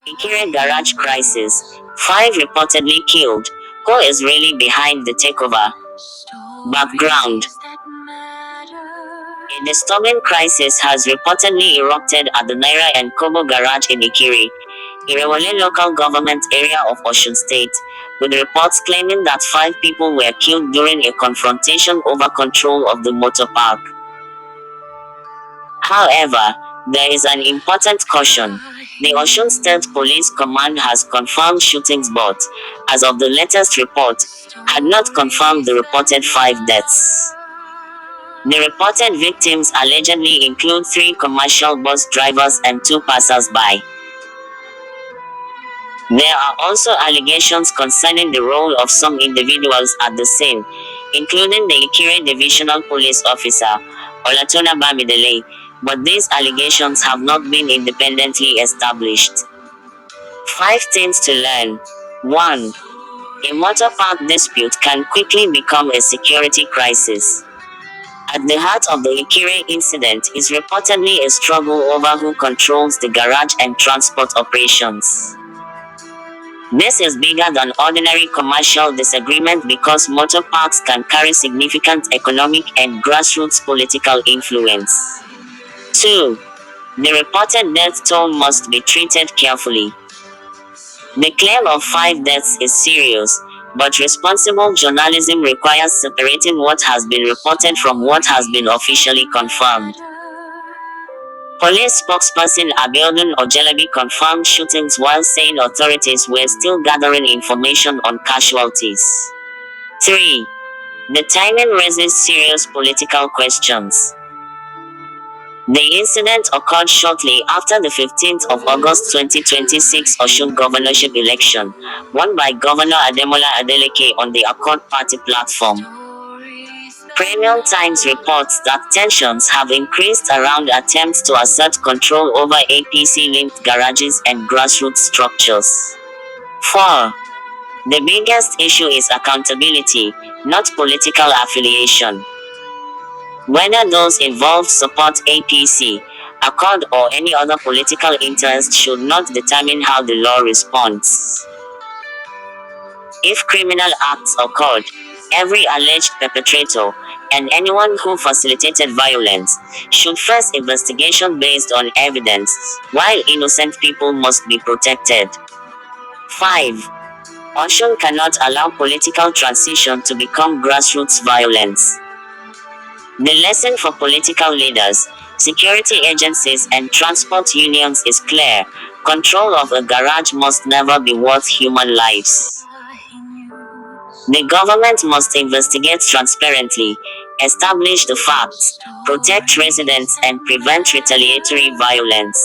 Ikire garage crisis. 5 reportedly killed. Who is really behind the takeover? Background. A disturbing crisis has reportedly erupted at the Naira and Kobo garage in Ikire, Irewole local government area of Osun State, with reports claiming that 5 people were killed during a confrontation over control of the motor park. However, there is an important caution. The Osun State Police Command has confirmed shootings but, as of the latest report, had not confirmed the reported 5 deaths. The reported victims allegedly include 3 commercial bus drivers and 2 passers-by. There are also allegations concerning the role of some individuals at the scene, including the Ikire Divisional Police Officer, Olatona Bamidele, but these allegations have not been independently established. 5 things to learn. 1. A motor park dispute can quickly become a security crisis. At the heart of the Ikire incident is reportedly a struggle over who controls the garage and transport operations. This is bigger than ordinary commercial disagreement because motor parks can carry significant economic and grassroots political influence. 2. The reported death toll must be treated carefully. The claim of 5 deaths is serious, but responsible journalism requires separating what has been reported from what has been officially confirmed. Police spokesperson Abiodun Ojelebi confirmed shootings while saying authorities were still gathering information on casualties. 3. The timing raises serious political questions. The incident occurred shortly after the 15th of August 2026 Osun governorship election, won by Governor Ademola Adeleke on the Accord Party platform. Premium Times reports that tensions have increased around attempts to assert control over APC-linked garages and grassroots structures. 4. The biggest issue is accountability, not political affiliation. Whether those involved support APC, Accord or any other political interest should not determine how the law responds. If criminal acts occurred, every alleged perpetrator, and anyone who facilitated violence, should face investigation based on evidence, while innocent people must be protected. 5. Osun cannot allow political transition to become grassroots violence. The lesson for political leaders, security agencies and transport unions is clear: control of a garage must never be worth human lives. The government must investigate transparently, establish the facts, protect residents and prevent retaliatory violence.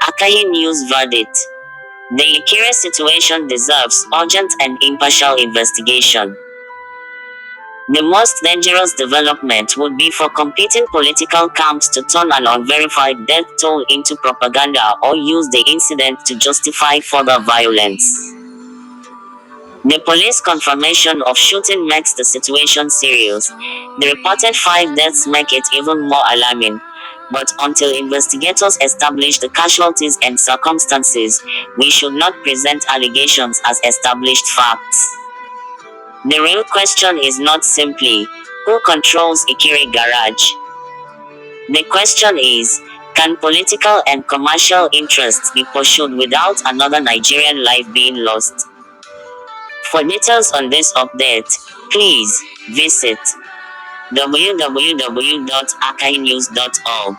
Ikire News Verdict. The Ikire situation deserves urgent and impartial investigation. The most dangerous development would be for competing political camps to turn an unverified death toll into propaganda or use the incident to justify further violence. The police confirmation of shooting makes the situation serious. The reported 5 deaths make it even more alarming. But until investigators establish the casualties and circumstances, we should not present allegations as established facts. The real question is not simply, who controls Ikire Garage? The question is, can political and commercial interests be pursued without another Nigerian life being lost? For details on this update, please visit www.akirenews.org.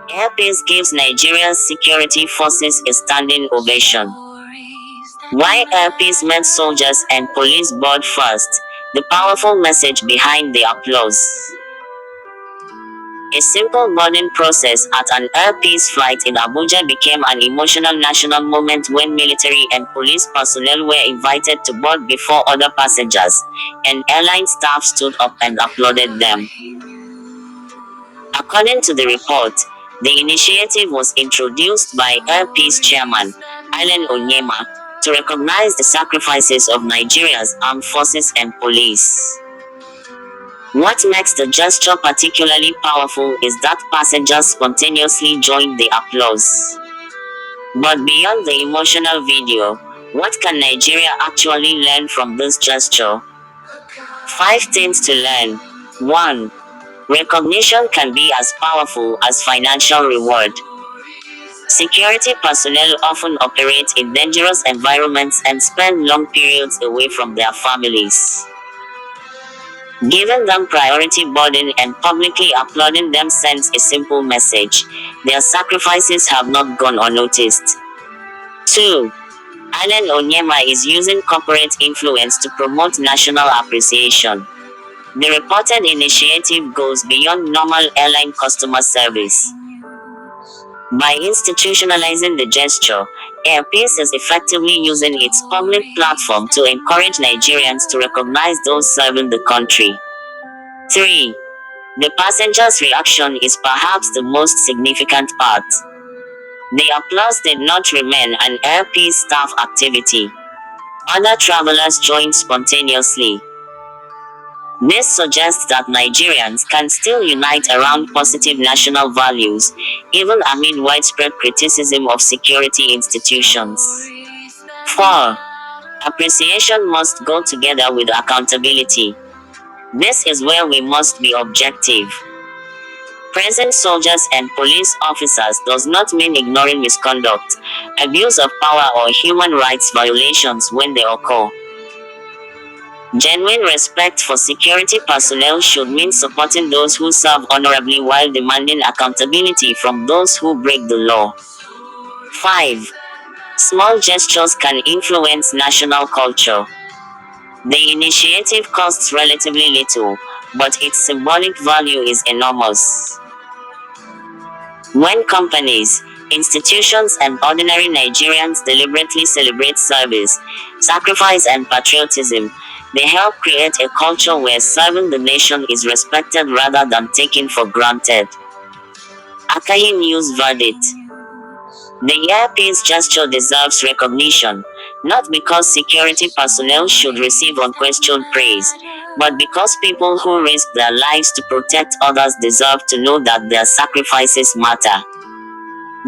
Airpeace gives Nigeria's security forces a standing ovation. Why Airpeace made soldiers and police board first? The powerful message behind the applause. A simple boarding process at an Air Peace flight in Abuja became an emotional national moment when military and police personnel were invited to board before other passengers, and airline staff stood up and applauded them. According to the report, the initiative was introduced by Air Peace Chairman Alan Onyema to recognize the sacrifices of Nigeria's armed forces and police. What makes the gesture particularly powerful is that passengers spontaneously joined the applause. But beyond the emotional video, what can Nigeria actually learn from this gesture? 5 things to learn. 1. Recognition can be as powerful as financial reward. Security personnel often operate in dangerous environments and spend long periods away from their families. Giving them priority boarding and publicly applauding them sends a simple message: their sacrifices have not gone unnoticed. 2. Alan Onyema is using corporate influence to promote national appreciation. The reported initiative goes beyond normal airline customer service. By institutionalizing the gesture, Air Peace is effectively using its public platform to encourage Nigerians to recognize those serving the country. 3. The passengers' reaction is perhaps the most significant part. The applause did not remain an Air Peace staff activity. Other travelers joined spontaneously. This suggests that Nigerians can still unite around positive national values, even amid widespread criticism of security institutions. 4. Appreciation must go together with accountability. This is where we must be objective. Praising soldiers and police officers does not mean ignoring misconduct, abuse of power or human rights violations when they occur. Genuine respect for security personnel should mean supporting those who serve honorably while demanding accountability from those who break the law. 5. Small gestures can influence national culture. The initiative costs relatively little, but its symbolic value is enormous. When companies, institutions and ordinary Nigerians deliberately celebrate service, sacrifice and patriotism, they help create a culture where serving the nation is respected rather than taken for granted. Ikire News Verdict. The Air Peace gesture deserves recognition, not because security personnel should receive unquestioned praise, but because people who risk their lives to protect others deserve to know that their sacrifices matter.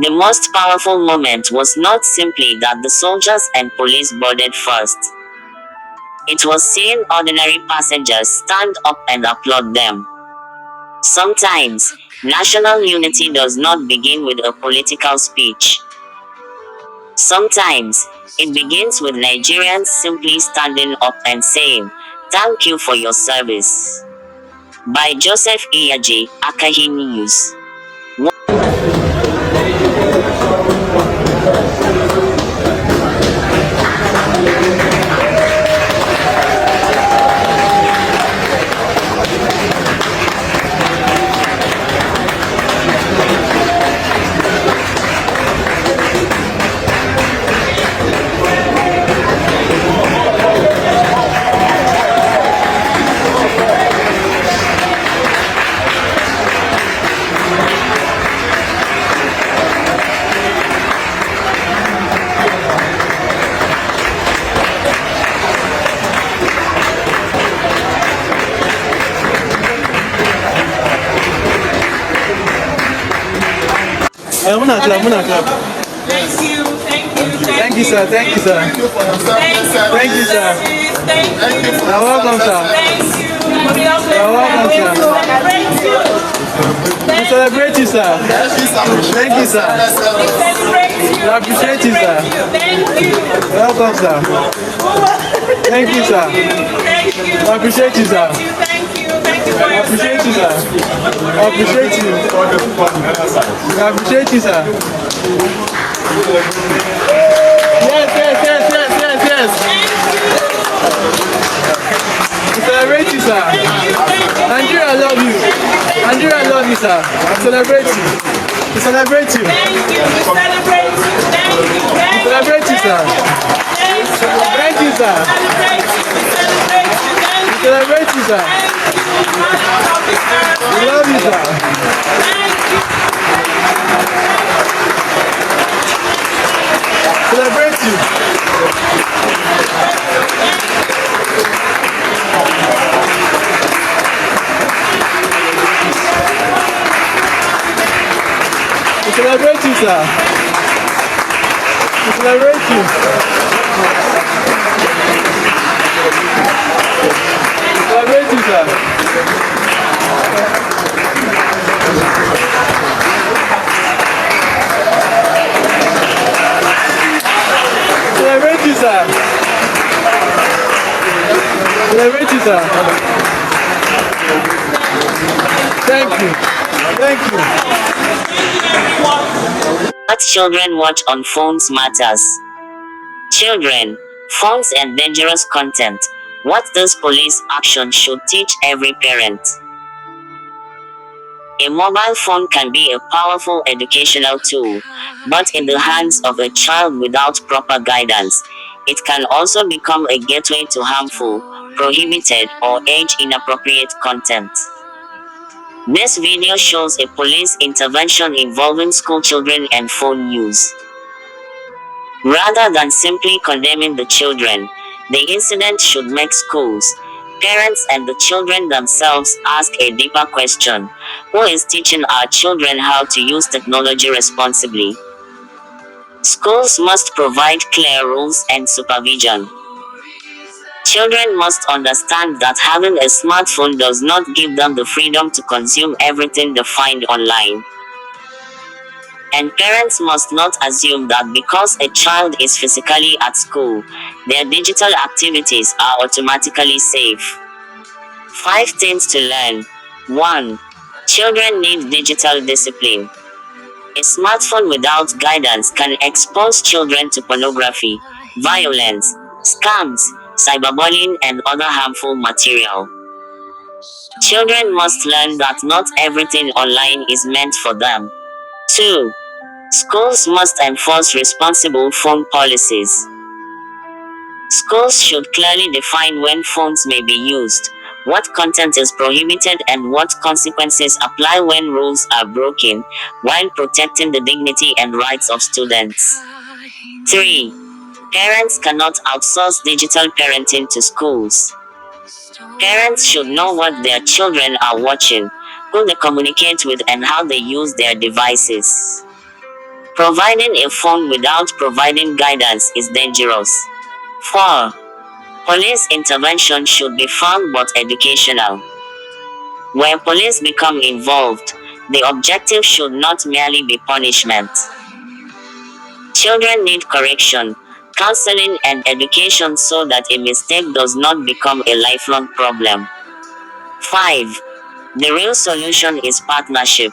The most powerful moment was not simply that the soldiers and police boarded first. It was seeing ordinary passengers stand up and applaud them. Sometimes, national unity does not begin with a political speech. Sometimes, it begins with Nigerians simply standing up and saying, "Thank you for your service." By Joseph Iyaji, Ikire News. Thank you, Thank you, sir. Thank you, sir. Thank you, sir. Thank you. You're welcome, sir. Thank you. You're welcome, sir. We celebrate you, sir. Thank you, sir. We appreciate you, sir. Thank you. Welcome, sir. Thank you, sir. We appreciate you, sir. Thank you for I your appreciate you, sir. I appreciate you. I appreciate you, sir. Yes. We celebrate you, sir. Nigeria love you. Nigeria love you, sir. Celebrate you. We celebrate you. Thank you. We celebrate you. Thank you. Thank you. Celebrate you, sir. Thank you, sir. Celebrate you. We celebrate you. Thank you. Celebrate you, sir. We love you, sir. Celebrate you. We celebrate you, sir. We celebrate you. We celebrate you, sir. Celebrate you, sir. Celebrate you, sir. Thank you. Thank you. What children watch on phones matters. Children, phones and dangerous content. What this police action should teach every parent. A mobile phone can be a powerful educational tool, but in the hands of a child without proper guidance, it can also become a gateway to harmful, prohibited, or age-inappropriate content. This video shows a police intervention involving school children and phone use. Rather than simply condemning the children, the incident should make schools, parents and the children themselves ask a deeper question: who is teaching our children how to use technology responsibly? Schools must provide clear rules and supervision. Children must understand that having a smartphone does not give them the freedom to consume everything they find online. And parents must not assume that because a child is physically at school, their digital activities are automatically safe. 5 things to learn. 1. Children need digital discipline. A smartphone without guidance can expose children to pornography, violence, scams, cyberbullying and other harmful material. Children must learn that not everything online is meant for them. 2. Schools must enforce responsible phone policies. Schools should clearly define when phones may be used, what content is prohibited and what consequences apply when rules are broken, while protecting the dignity and rights of students. 3. Parents cannot outsource digital parenting to schools. Parents should know what their children are watching, who they communicate with and how they use their devices. Providing a phone without providing guidance is dangerous. 4. Police intervention should be fun but educational. Where police become involved, the objective should not merely be punishment. Children need correction, counseling and education so that a mistake does not become a lifelong problem. 5. The real solution is partnership.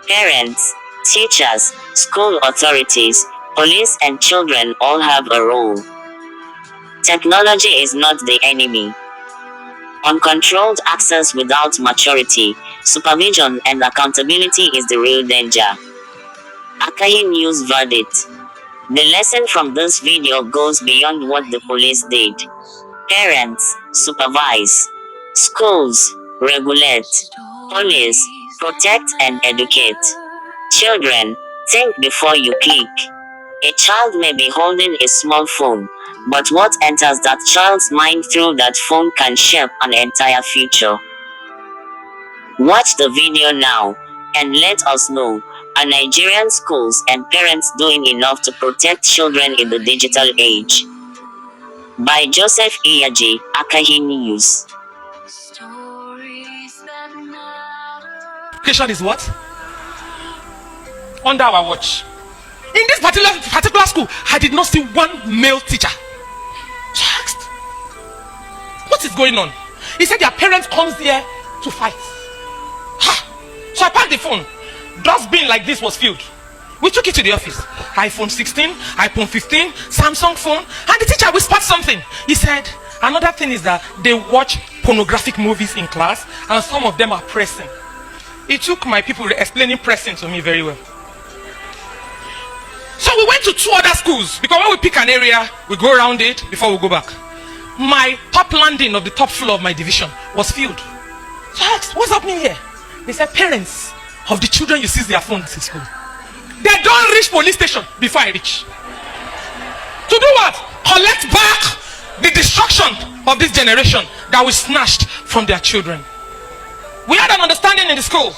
Parents, teachers, school authorities, police and children all have a role. Technology is not the enemy. Uncontrolled access without maturity, supervision and accountability is the real danger. Ikire News Verdict. The lesson from this video goes beyond what the police did. Parents, supervise. Schools, regulate. Police, protect and educate. Children, think before you click. A child may be holding a small phone, but what enters that child's mind through that phone can shape an entire future. Watch the video now, and let us know, are Nigerian schools and parents doing enough to protect children in the digital age? By Joseph Iyaji, Ikire News. Education is what? Under our watch. In this particular school, I did not see one male teacher. So I asked, what is going on? He said their parents comes here to fight. Ha! So I packed the phone. Dustbin like this was filled. We took it to the office. iPhone 16, iPhone 15, Samsung phone, and the teacher whispered something. He said, another thing is that they watch pornographic movies in class, and some of them are pressing. It took my people explaining pressing to me very well. So we went to 2 other schools, because when we pick an area, we go around it before we go back. My top landing of the top floor of my division was filled. So I asked, what's happening here? They said, parents of the children you seize their phones in school. They don't reach police station before I reach. To do what? Collect back the destruction of this generation that we snatched from their children. We had an understanding in the school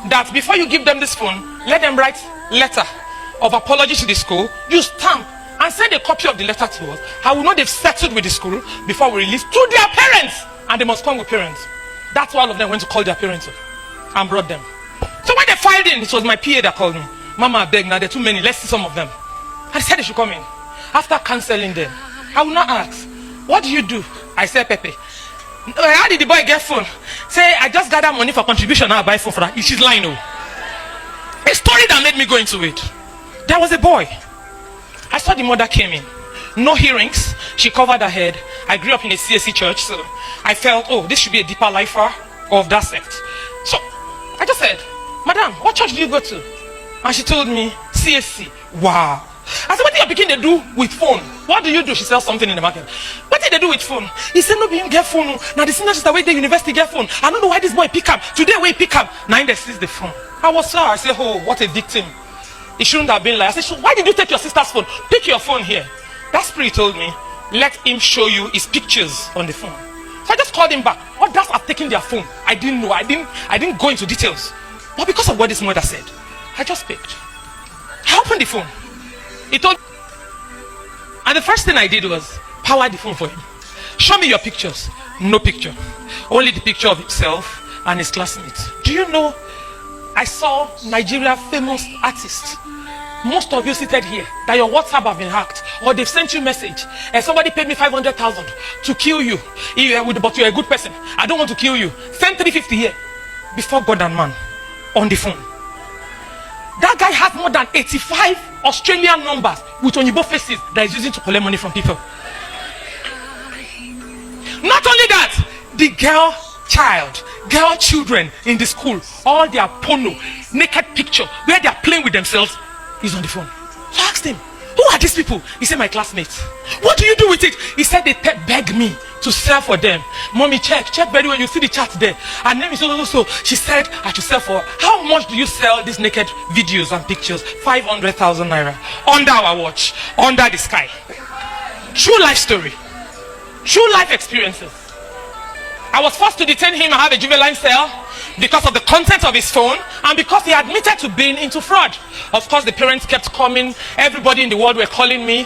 that before you give them this phone, let them write letter of apology to the school. You stamp and send a copy of the letter to us. I will know they've settled with the school before we release to their parents, and they must come with parents. That's why all of them went to call their parents and brought them. So when they filed in, it was my PA that called me. Mama, I beg, now there are too many, let's see some of them. I said they should come in. After cancelling them, I will not ask, what do you do? I said, Pepe, how did the boy get phone? Say, I just gather money for contribution, now I buy phone for her. She's lying. A story that made me go into it. There was a boy. I saw the mother came in. No earrings. She covered her head. I grew up in a CSC church, so I felt, oh, this should be a deeper lifer of that sect. So I just said, Madam, what church do you go to? And she told me, CSC. Wow. I said, what do you begin to do with phone? What do you do? She sells something in the market. What did they do with phone? He said, no, you get phone. Now the senior sister wait the university get phone. I don't know why this boy pick up. Today we pick up. Now they seize the phone. I was sorry. I said, oh, what a victim. It shouldn't have been like. I said, so why did you take your sister's phone? Pick your phone here. That spirit told me, let him show you his pictures on the phone. So I just called him back. Others have taken their phone. I didn't know. I didn't go into details. But because of what this mother said, I just picked. I opened the phone. He told, and the first thing I did was power the phone for him. Show me your pictures. No picture. Only the picture of himself and his classmates. Do you know, I saw Nigeria famous artists. Most of you seated here, that your WhatsApp have been hacked, or they've sent you a message, and somebody paid me 500,000 to kill you. But you're a good person. I don't want to kill you. Send 350 here. Before God and man. On the phone. That guy has more than 85 Australian numbers with Onyibo faces that is using to collect money from people. Not only that, the girl children in the school, all their porno, naked picture, where they are playing with themselves, is on the phone. So I asked him, who are these people? He said, my classmates. What do you do with it? He said, they beg me to sell for them. Mommy, check very well. You see the chat there. Her name is so. She said I should sell for her. How much do you sell these naked videos and pictures? 500,000 naira. Under our watch. Under the sky. True life story. True life experiences. I was forced to detain him and have a juvenile cell because of the content of his phone and because he admitted to being into fraud. Of course, the parents kept coming. Everybody in the world were calling me.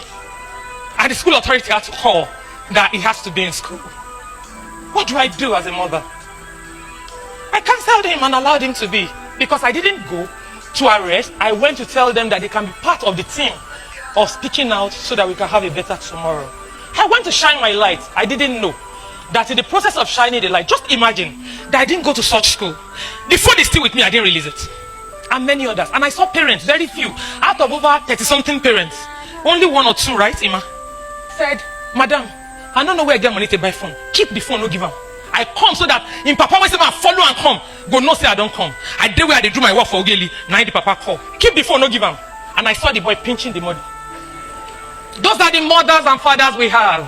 And the school authority had to call that he has to be in school. What do I do as a mother? I cancelled him and allowed him to be, because I didn't go to arrest. I went to tell them that they can be part of the team of speaking out so that we can have a better tomorrow. I went to shine my light. I didn't know that in the process of shining the light, just imagine that I didn't go to such school. The phone is still with me. I didn't release it. And many others. And I saw parents, very few, out of over 30-something parents, only 1 or 2, right, Ima, said, Madam, I don't know where I get money to buy phone. Keep the phone, no give am. I come so that in Papa when say, follow and come. Go no say I don't come. I did where they do my work for Ogeli. Now the Papa call. Keep the phone, no give am. And I saw the boy pinching the money. Those are the mothers and fathers we have.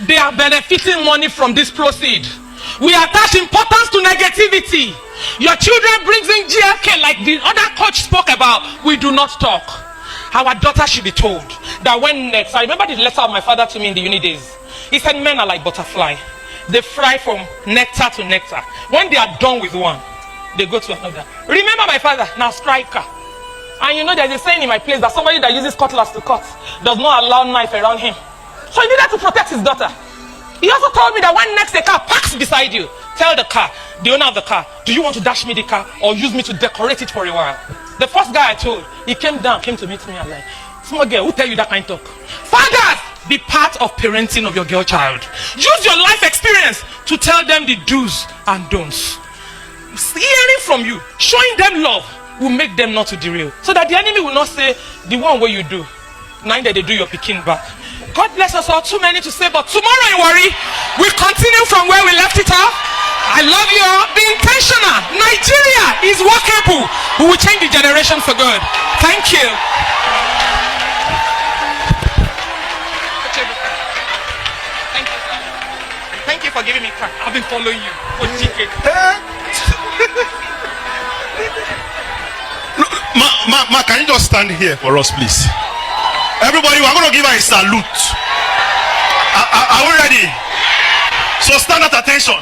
They are benefiting money from this proceed. We attach importance to negativity. Your children brings in GFK like the other coach spoke about. We do not talk. Our daughter should be told that when next, I remember the letter of my father to me in the uni days. He said men are like butterfly. They fly from nectar to nectar. When they are done with one, they go to another. Remember my father, now striker. And you know there's a saying in my place that somebody that uses cutlass to cut does not allow knife around him. So he needed to protect his daughter. He also told me that when next a car parks beside you, tell the car, the owner of the car, do you want to dash me the car or use me to decorate it for a while? The first guy I told, he came to meet me and like, small girl, who tell you that kind of talk? Fathers, be part of parenting of your girl child. Use your life experience to tell them the do's and don'ts. Hearing from you, showing them love will make them not to derail. So that the enemy will not say, the one way you do, neither they do your picking back. God bless us all. Too many to say, but tomorrow in worry, we continue from where we left it. love you all. Be intentional. Nigeria is workable. We will change the generation for good. Thank you. Thank you for giving me crack. I've been following you for decades. Ma, can you just stand here for us, please? Everybody, we're going to give her a salute. Are we ready? So stand at attention.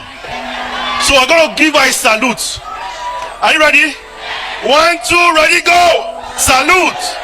So we're going to give her a salute. Are you ready? 1, 2, ready, go! Salute!